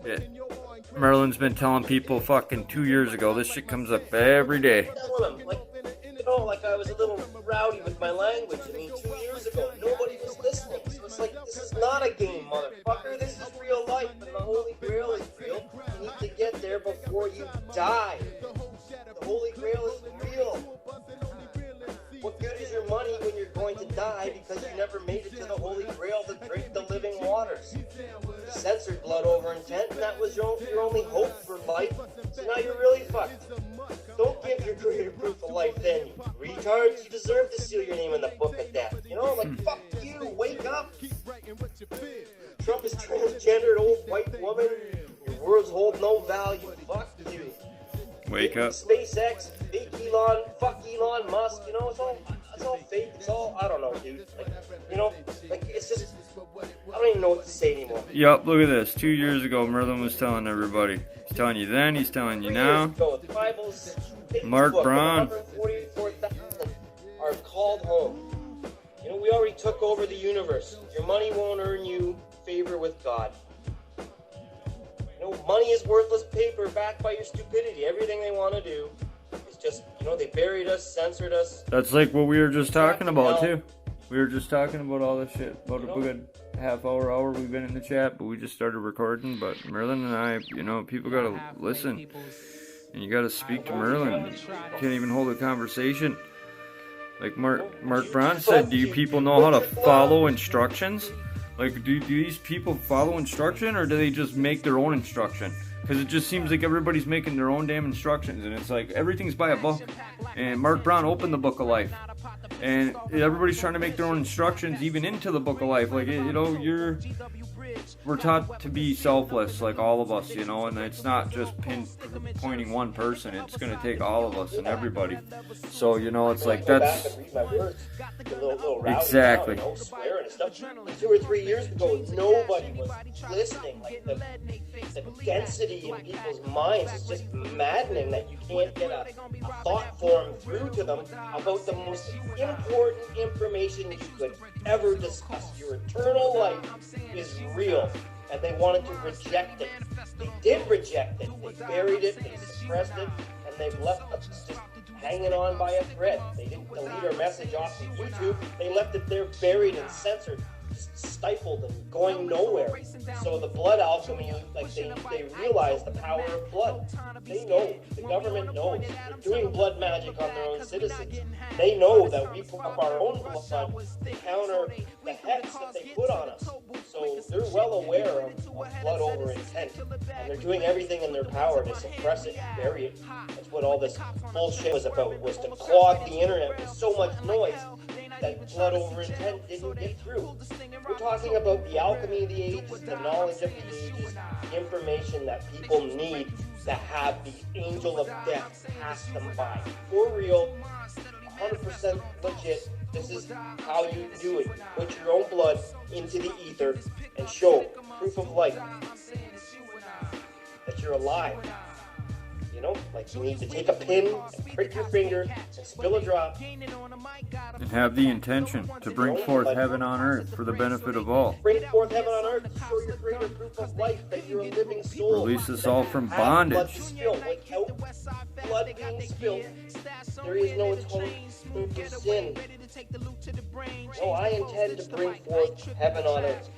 Yeah. Merlin's been telling people fucking 2 years ago. This shit comes up every day. Like I was a little rowdy with my language. I mean, 2 years ago, nobody was listening. So it's like, this is not a game, motherfucker. This is real life, and the Holy Grail is real. You need to get there before you die. The Holy Grail is real. What good is your money when you're going to die because you never made it to the Holy Grail to drink the living waters? You censored blood over intent, and that was your only hope for life. So now you're really fucked. Don't give your creator proof of life then, you retards. You deserve to seal your name in the book of death. You know, like, fuck you, wake up. Trump is transgendered old white woman. Your words hold no value. Fuck you. Wake up. SpaceX, fake Elon, fuck Elon Musk, you know, it's all fake, it's all, I don't know, dude. Like, you know, like, it's just, I don't even know what to say anymore. Yup, look at this. 2 years ago, Merlin was telling everybody. He's telling you then, he's telling you now. Mark Braun. 144,000 are called home. You know, we already took over the universe. Your money won't earn you favor with God. You know, money is worthless paper backed by your stupidity. Everything they want to do is just, you know, they buried us, censored us. That's like what we were just talking about, too. We were just talking about all this shit. About a good half hour we've been in the chat, but we just started recording. But Merlin and I, you know, people gotta listen. And you gotta speak to Merlin. You can't even hold a conversation. Like Mark Braun said, do you people know how to follow instructions? Like, do these people follow instruction, or do they just make their own instruction? Because it just seems like everybody's making their own damn instructions, and it's like everything's by a book. And Mark Braun opened the Book of Life, and everybody's trying to make their own instructions even into the Book of Life. Like, you know, we're taught to be selfless, like all of us, you know, and it's not just pointing one person. It's going to take all of us and everybody. So, you know, it's like that's exactly. 2 or 3 years ago, nobody was listening. Like, the density in people's minds is just maddening that you can't get a thought form through to them about the most important information you could ever discuss. Your eternal life is real, and they wanted to reject it. They did reject it. They buried it, they suppressed it, and they've left us just hanging on by a thread. They didn't delete our message off of YouTube. They left it there buried and censored, stifled and going nowhere. So the blood alchemy, like they realize the power of blood. They know, the government knows. They're doing blood magic on their own citizens. They know that we put up our own blood to counter the hex that they put on us. So they're well aware of blood over intent. And they're doing everything in their power to suppress it and bury it. That's what all this bullshit was about, was to clog the internet with so much noise that blood over intent didn't get through. We're talking about the alchemy of the ages, the knowledge of the ages, the information that people need to have the angel of death pass them by. For real, 100% legit. This is how you do it. Put your own blood into the ether and show proof of life that you're alive. You know, like you need to take a pin and prick your finger and spill a drop. And have the intention to bring forth heaven on earth for the benefit of all. Bring forth heaven on earth to show your greater proof of life that you're a living soul. Release us all from bondage. Blood spilled. Without blood being spilled, there is no atonement for sin. No, I intend to bring forth heaven on earth.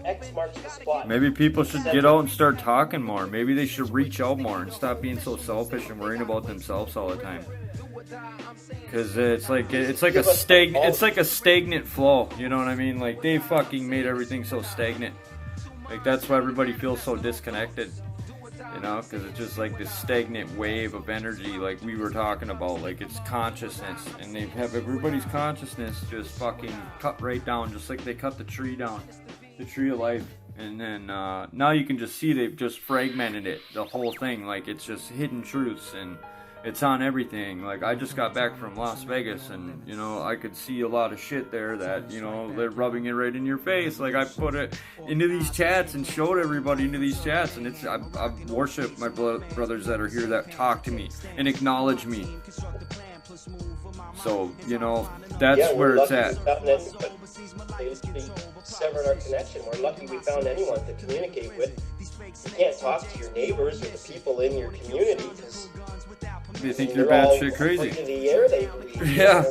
X marks the spot. Maybe people should get out and start talking more. Maybe they should reach out more and stop being so selfish and worrying about themselves all the time. Because it's like a stagnant flow. You know what I mean? Like they fucking made everything so stagnant. Like that's why everybody feels so disconnected. You know, because it's just like this stagnant wave of energy, like we were talking about. Like it's consciousness, and they have everybody's consciousness just fucking cut right down, just like they cut the tree down, the tree of life. And then now you can just see they've just fragmented it, the whole thing. Like it's just hidden truths, and it's on everything. Like I just got back from Las Vegas, and you know I could see a lot of shit there that, you know, they're rubbing it right in your face. Like I put it into these chats and showed everybody into these chats, and it's I worship my brothers that are here that talk to me and acknowledge me. So you know that's where it's at. They severed our connection. We're lucky we found anyone to communicate with. You can't talk to your neighbors or the people in your community because they think you're batshit crazy. The air they breathe. Yeah.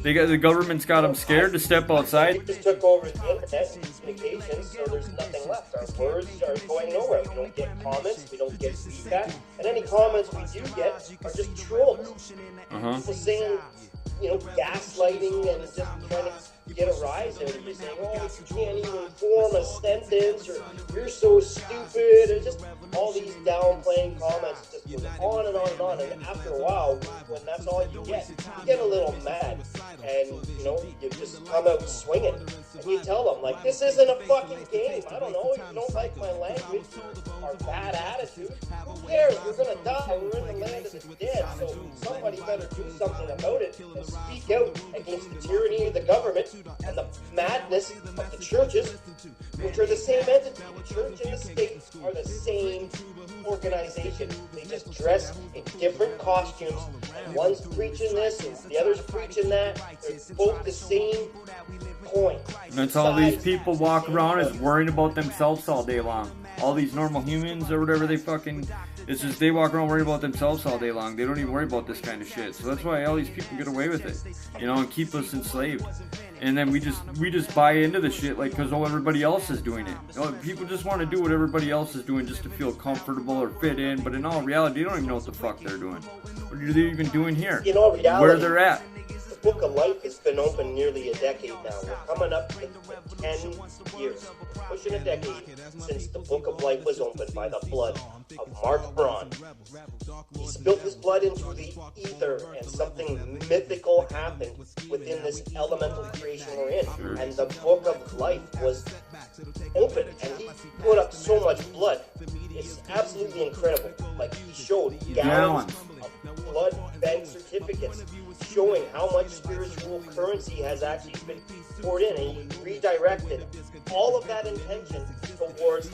The government's got them scared to step outside. We just took over the internet and communications, so there's nothing left. Our words are going nowhere. We don't get comments, we don't get feedback, and any comments we do get are just trolls. People saying, gaslighting and just trying to get a rise out of you, saying, oh, you can't even form a sentence, or you're so stupid, and just all these downplaying comments just goes on and on and on, and after a while, when that's all you get a little mad, and, you just come out swinging, and you tell them, like, this isn't a fucking game, I don't know, if you don't like my language, or bad attitude, who cares, we're gonna die, we're in the land of the dead, so somebody better do something about it, and speak out against the tyranny of the government, and the madness of the churches, which are the same entity. The church and the state are the same organization. They just dress in different costumes, and one's preaching this and the other's preaching that. They're both the same point. And that's all these people walk around is worrying about themselves all day long. All these normal humans or whatever it's just they walk around worrying about themselves all day long. They don't even worry about this kind of shit. So that's why all these people get away with it, and keep us enslaved. And then we just buy into the shit because everybody else is doing it. People just want to do what everybody else is doing just to feel comfortable or fit in. But in all reality, they don't even know what the fuck they're doing. What are they even doing here? In all reality, where they're at. The Book of Life has been open nearly a decade now. We're coming up to 10 years, pushing a decade since the Book of Life was opened by the blood of Mark Braun. He spilled his blood into the ether, and something mythical happened within this elemental creation we're in. And the Book of Life was open, and he put up so much blood. It's absolutely incredible. He showed gallons of blood bank certificates showing how much spiritual currency has actually been poured in, and he redirected all of that intention towards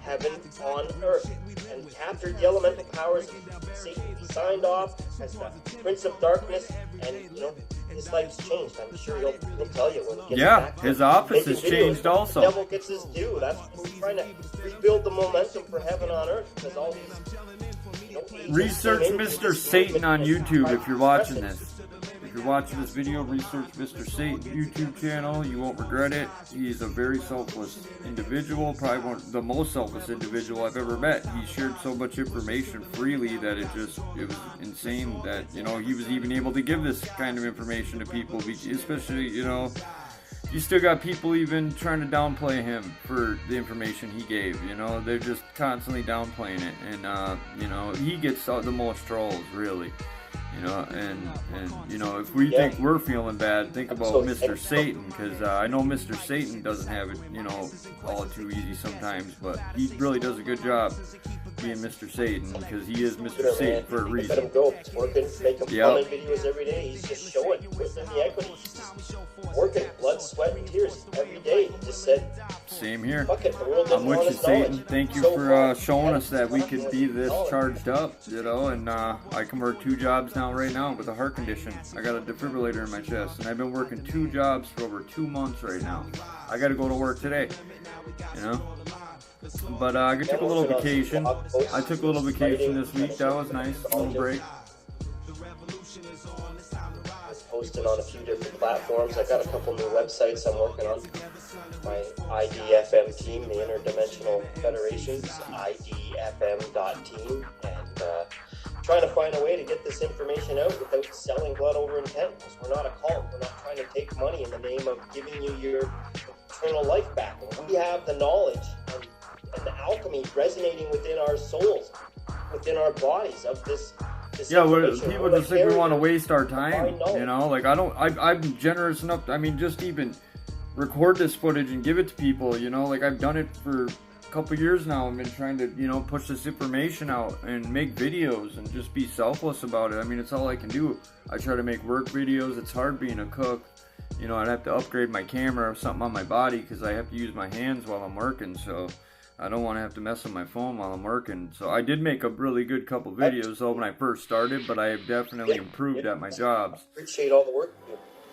heaven on earth and captured the elemental powers of Satan. He signed off as the Prince of Darkness, and his life's changed. I'm sure he'll tell you when he gets back. His office has changed also. The devil gets his due. That's we're trying to rebuild the momentum for heaven on earth, because all these research Mr. Satan on YouTube if you're watching this. If you're watching this video, research Mr. Satan YouTube channel. You won't regret it. He's a very selfless individual, probably the most selfless individual I've ever met. He shared so much information freely that it was insane that, he was even able to give this kind of information to people, especially, you still got people even trying to downplay him for the information he gave, they're just constantly downplaying it, and, he gets the most trolls, really. And if we think we're feeling bad, think about Mr. Satan, because I know Mr. Satan doesn't have it, all too easy sometimes, but he really does a good job being Mr. Satan, because he is Mr. Satan for a reason. Let him go. He's working, making comment videos every day. He's just showing within the equity. He's just working, blood, sweat, and tears every day. He just said, same here. Fuck it, the world doesn't I'm with want you, his Satan. knowledge. Thank you for showing us that we could be this charged up, and I can work 2 jobs now right now with a heart condition. I got a defibrillator in my chest, and I've been working 2 jobs for over 2 months right now. I got to go to work today, But I took a little vacation. I took a little vacation this week. That was nice. A little break. Posting on a few different platforms. I got a couple new websites I'm working on. My IDFM team, the Interdimensional Federation's IDFM.team, and trying to find a way to get this information out without selling blood over intent. Because we're not a cult. We're not trying to take money in the name of giving you your eternal life back. We have the knowledge and the alchemy resonating within our souls, within our bodies of this. People just think we want to waste our time, I'm generous enough, just even record this footage and give it to people, I've done it for a couple years now. I've been trying to, push this information out and make videos and just be selfless about it. It's all I can do. I try to make work videos. It's hard being a cook. I'd have to upgrade my camera or something on my body because I have to use my hands while I'm working, so I don't want to have to mess with my phone while I'm working. So I did make a really good couple videos though when I first started, but I have definitely improved at my jobs. Appreciate all the work.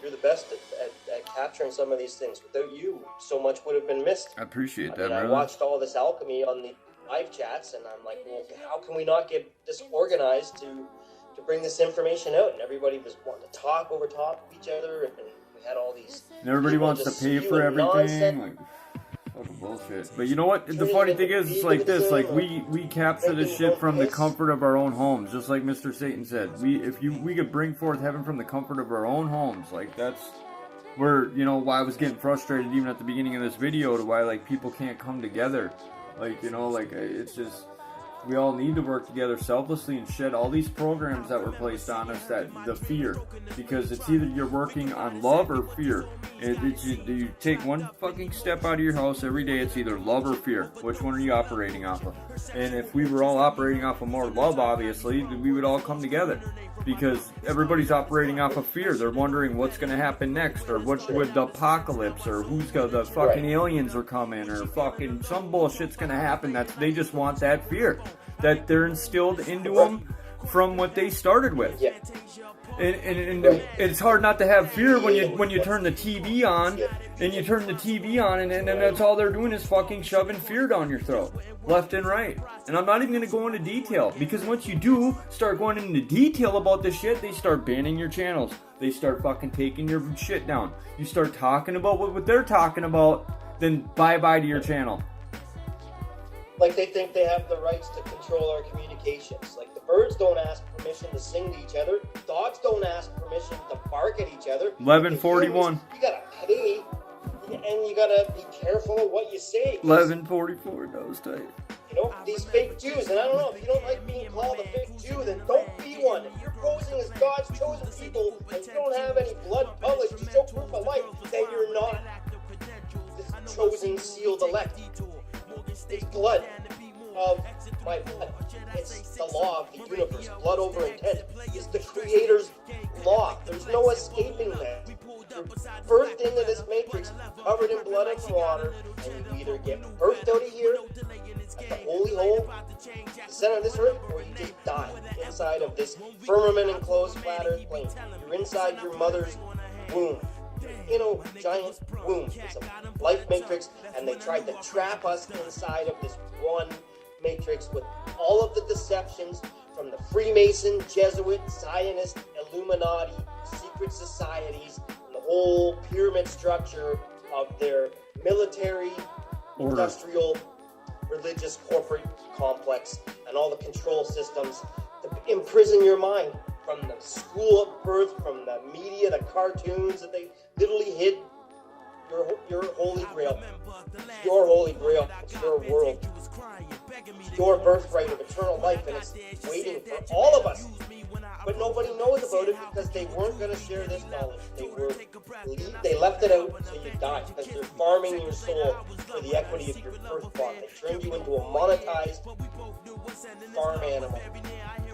You're the best at capturing some of these things. Without you, so much would have been missed. I appreciate that, I watched all this alchemy on the live chats, and I'm like, well, how can we not get this organized to bring this information out? And everybody was wanting to talk over top of each other, and we had all these. And everybody wants to pay for everything. Like, fucking bullshit. But you know what? The funny thing is, it's like this. Like we capture this shit from the comfort of our own homes, just like Mr. Satan said. We could bring forth heaven from the comfort of our own homes. Like that's where, you know, why I was getting frustrated even at the beginning of this video, to why like people can't come together. Like, you know, like it's just, we all need to work together selflessly and shed all these programs that were placed on us, that the fear, because it's either you're working on love or fear. You take one fucking step out of your house every day, it's either love or fear. Which one are you operating off of? And if we were all operating off of more love, obviously, then we would all come together, because everybody's operating off of fear. They're wondering what's going to happen next, or what with the apocalypse, or who's got the fucking aliens are coming, or fucking some bullshit's going to happen. They just want that fear that they're instilled into them from what they started with. Yeah. And it's hard not to have fear when you turn the TV on, and that's all they're doing is fucking shoving fear down your throat, left and right. And I'm not even going to go into detail, because once you do start going into detail about this shit, they start banning your channels. They start fucking taking your shit down. You start talking about what they're talking about, then bye-bye to your channel. Like they think they have the rights to control our communications. Like the birds don't ask permission to sing to each other. Dogs don't ask permission to bark at each other. 11:41. You gotta pay, and you gotta be careful of what you say. 11:44. That was tight. You know, these fake Jews, and I don't know, if you don't like being called a fake Jew, then don't be one. If you're posing as God's chosen people and you don't have any blood published to show proof of life, then you're not this chosen, sealed elect. It's blood of my blood. It's the law of the universe. Blood over intent is the Creator's law. There's no escaping that. You're birthed into this matrix, covered in blood and water, and you either get birthed out of here at the holy hole, the center of this earth, or you just die inside of this firmament enclosed flat earth plane. You're inside your mother's womb. You know, giant womb. It's a life matrix, and they tried to trap us inside of this one matrix with all of the deceptions from the Freemason, Jesuit, Zionist, Illuminati, secret societies, and the whole pyramid structure of their military, industrial, religious, corporate complex, and all the control systems to imprison your mind. From the school of birth, from the media, the cartoons that they literally hid your holy grail. It's your holy grail. It's your world. It's your birthright of eternal life, and it's waiting for all of us. But nobody knows about it because they weren't going to share this knowledge. They left it out so you die, because they're farming your soul for the equity of your firstborn. They turned you into a monetized farm animal.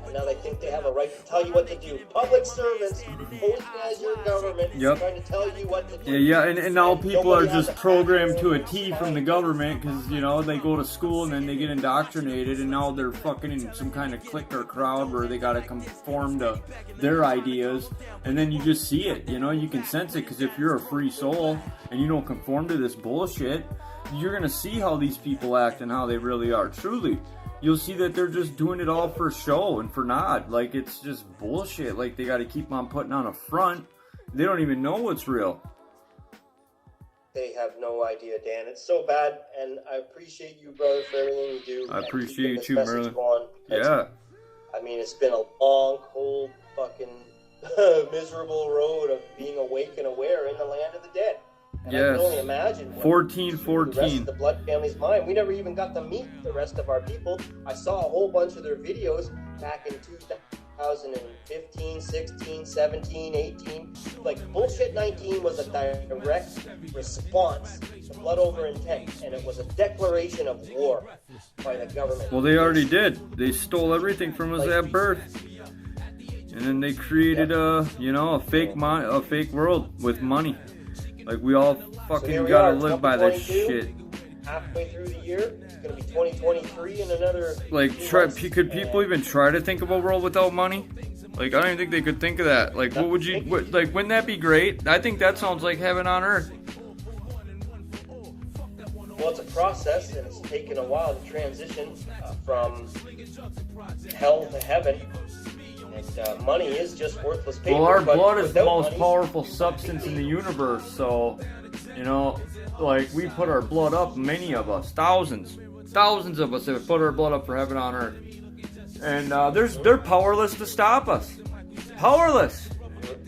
And now they think they have a right to tell you what to do. Public servants posing as your government, trying to tell you what to do. Yeah, and now people are just programmed to a T from the government, because, you know, they go to school and then they get indoctrinated, and now they're fucking in some kind of clique or crowd where they gotta conform to their ideas, and then you just see it, you know, you can sense it, because if you're a free soul and you don't conform to this bullshit, you're gonna see how these people act and how they really are, truly. You'll see that they're just doing it all for show and for naught. Like, it's just bullshit. Like, they got to keep on putting on a front. They don't even know what's real. They have no idea, Dan. It's so bad, and I appreciate you, brother, for everything you do. I appreciate you too, Merlin. Yeah. I mean, it's been a long, cold, fucking miserable road of being awake and aware in the land of the dead. And I can only imagine 14. The rest of the blood family's mind. We never even got to meet the rest of our people. I saw a whole bunch of their videos back in 2015, 16, 17, 18. Like, bullshit 19 was a direct response to blood over intent, and it was a declaration of war by the government. Well, they already did. They stole everything from us at birth. And then they created a fake world with money. Like, we all fucking gotta live by this shit. Halfway through the year, it's gonna be 2023 and another. Like, could people even try to think of a world without money? Like, I don't even think they could think of that. Like, wouldn't that be great? I think that sounds like heaven on earth. Well, it's a process, and it's taken a while to transition from hell to heaven. And money is just worthless paper. Well, our blood is the most money, powerful substance in the universe, so, you know, like, we put our blood up, many of us, thousands of us have put our blood up for heaven on earth. And they're powerless to stop us. Powerless.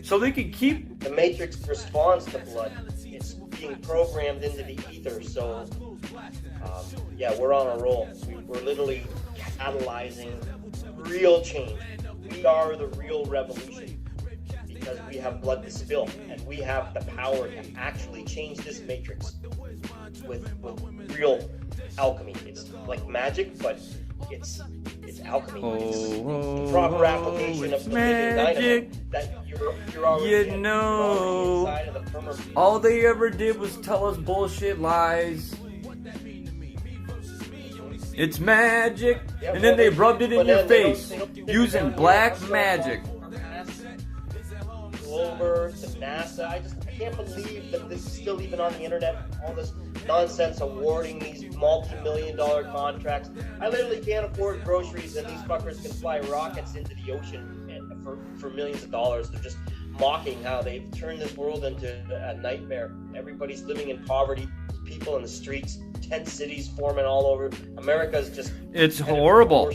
So they can keep... The matrix responds to blood. It's being programmed into the ether, so... yeah, we're on a roll. We're literally catalyzing real change. We are the real revolution because we have blood to spill, and we have the power to actually change this matrix with real alchemy. It's like magic, but it's alchemy. It's the proper application of the living dynamite that you're already you know, inside of the permanent. All they ever did was tell us bullshit lies. It's magic, Yeah, and then they rubbed it in your they face don't using down black here. magic. Over to NASA. I can't believe that this is still even on the internet. All this nonsense awarding these multi-million-dollar contracts. I literally can't afford groceries, and these fuckers can fly rockets into the ocean for millions of dollars. They're just mocking how they've turned this world into a nightmare. Everybody's living in poverty. People in the streets. Tent cities forming all over. America's just... It's horrible.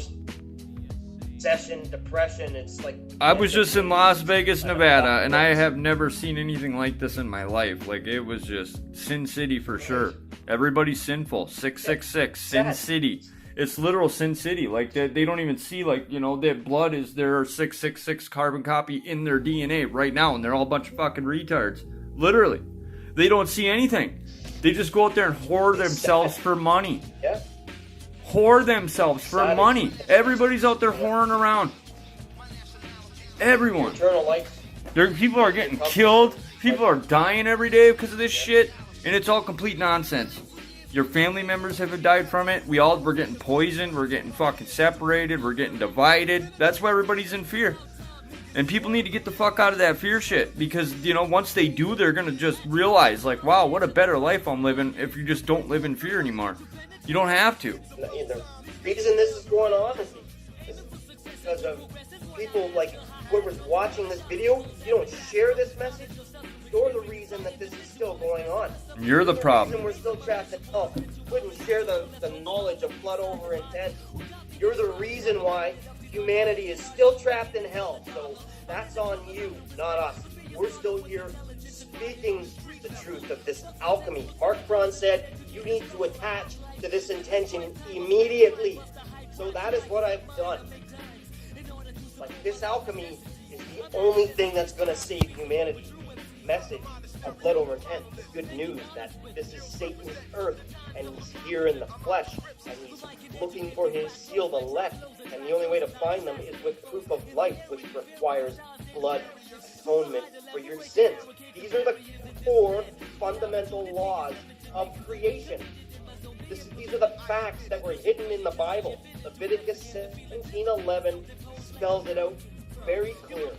Recession, depression, it's like... I was just in Las Vegas, Nevada, and I have never seen anything like this in my life. Like, it was just Sin City for sure. Everybody's sinful. 666, Sin City. It's literal Sin City. Like, they don't even see, like, you know, that blood is their 666 carbon copy in their DNA right now, and they're all a bunch of fucking retards. Literally. They don't see anything. They just go out there and whore themselves for money. Yeah. Whore themselves for money. Everybody's out there whoring around. Everyone. Eternal life. People are getting killed. People are dying every day because of this shit. And it's all complete nonsense. Your family members have died from it. We're getting poisoned. We're getting fucking separated. We're getting divided. That's why everybody's in fear. And people need to get the fuck out of that fear shit. Because, you know, once they do, they're going to just realize, like, wow, what a better life I'm living if you just don't live in fear anymore. You don't have to. The reason this is going on is because of people like whoever's watching this video. You don't share this message. You're the reason that this is still going on. You're the problem. We're still trapped in hell. Wouldn't share the knowledge of blood over intent. You're the reason why humanity is still trapped in hell. So that's on you, not us. We're still here speaking the truth of this alchemy. Mark Braun said you need to attach to this intention immediately. So that is what I've done. Like, this alchemy is the only thing that's going to save humanity. Message of blood over intent, the good news that this is Satan's earth, and he's here in the flesh, and he's looking for his sealed elect, and the only way to find them is with proof of life, which requires blood atonement for your sins. These are the core fundamental laws of creation. These are the facts that were hidden in the Bible. Leviticus 17:11 spells it out very clear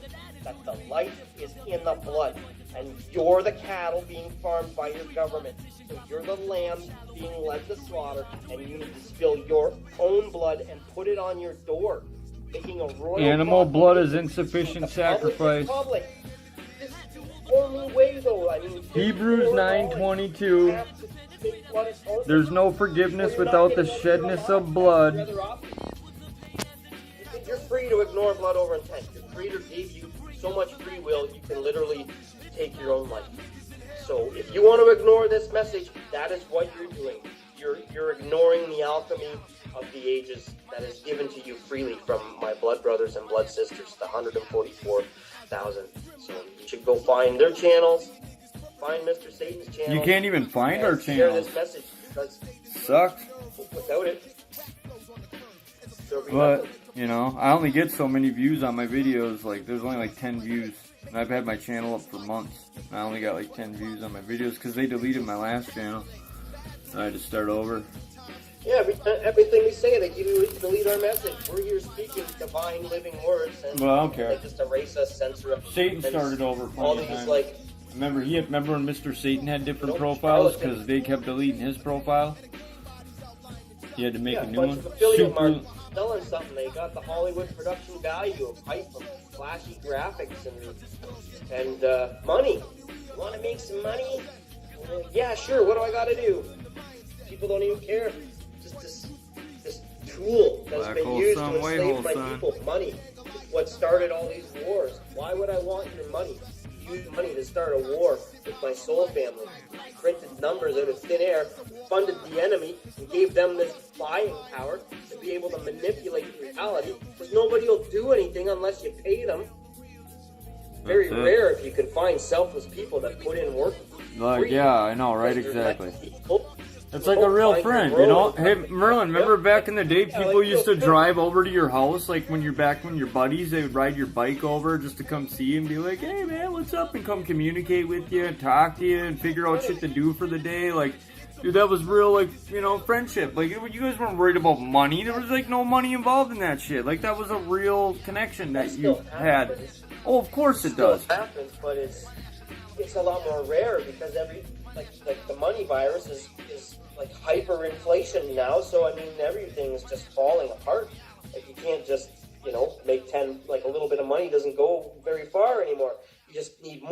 that the life is in the blood, and you're the cattle being farmed by your government. So you're the lamb being led to slaughter, and you need to spill your own blood and put it on your door, making a royal... Animal blood is insufficient sacrifice. This is the only way, though. I mean, Hebrews 9:22. There's no forgiveness without the shedness of blood. You're free to ignore blood over intent. Your Creator gave you so much free will, you can literally take your own life. So if you want to ignore this message, that is what you're doing. You're ignoring the alchemy of the ages that is given to you freely from my blood brothers and blood sisters, the 144,000. So you should go find their channels, find Mr. Satan's channel. You can't even find our share channels. this message because Sucks. without it, but, you know, I only get so many views on my videos. Like, there's only like 10 views. And I've had my channel up for months. And I only got like 10 views on my videos because they deleted my last channel. I had to start over. Yeah, everything we say, they delete our message. We're here speaking divine living words, and well, I don't care. They just erase us, censor us. Satan started over all plenty these times. like Remember when Mr. Satan had different profiles because they kept deleting his profile? He had to make a new one. Super. Selling something, they got the Hollywood production value of hype, of flashy graphics and money. You want to make some money? Yeah, sure. What do I got to do? People don't even care. Just this tool that's been used to enslave my people. Money is what started all these wars. Why would I want your money? Used money to start a war with my soul family. Printed numbers out of thin air, funded the enemy, and gave them this buying power to be able to manipulate reality. Because nobody will do anything unless you pay them. Very rare if you can find selfless people that put in work. Like, yeah, I know, right? Exactly. It's like a real friend, you know? Hey, Merlin, remember back in the day, people used to drive over to your house, like when you're back when your buddies, they would ride your bike over just to come see you and be like, hey, man, what's up? And come communicate with you and talk to you and figure out shit to do for the day. Like, dude, that was real, like, you know, friendship. Like, you guys weren't worried about money. There was, like, no money involved in that shit. Like, that was a real connection that you had. Oh, of course it does. It happens, but it's a lot more rare because like the money virus is like hyperinflation now, so I mean everything is just falling apart. Like you can't just, you know, make 10, like a little bit of money doesn't go very far anymore. You just need more.